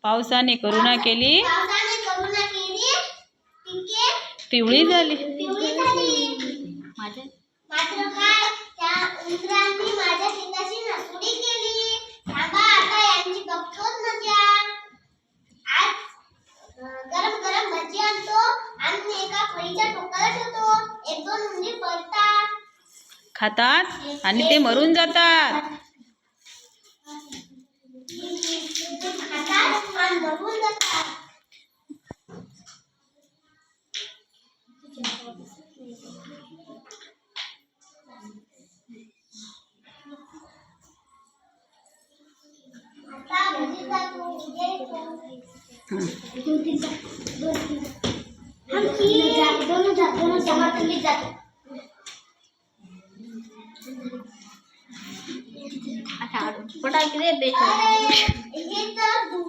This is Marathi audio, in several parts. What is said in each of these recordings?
पावसाने करुणा केली, पिवळी झाली. मात्र काय, त्या उंदरांनी माझ्या शेताची नासुडी केली. थांबा, आता यांची बघतोच मजा. आज गरम गरम भजी आणतो आणि एका फळीच्या टोकाला ठेवतो. एक दोन उंदीर पळतात, खातात आणि ते मरून जातात. खातात आणि मरून जातात. आता भजी जातो, उद्या येतो.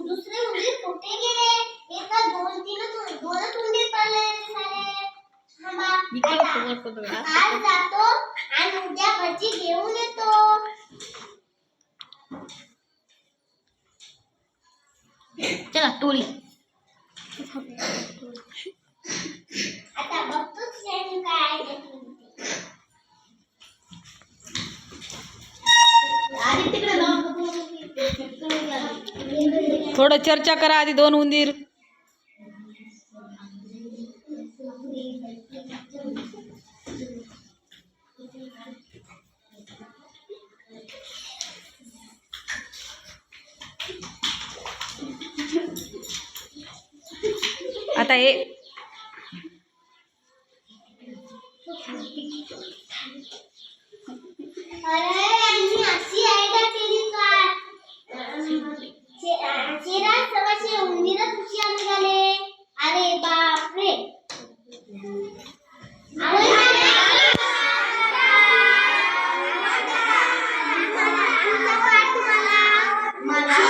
दुसरे उंदीर कुठे गेले? हे तर दोनच उंदीर पडले सारे. आज जातो आणि उद्या भजी घेऊन येतो. चला टोळी. आता बघतोच शेण काय आहे ते. आधी तिकडे जाऊन थोडं चर्चा करा आधी. दोन उंदीर आता हे अरे यांनी अशी आयडिया केली काय? शेरा सवाशे उंदीरच हुशार निघाले. अरे बापरे. मला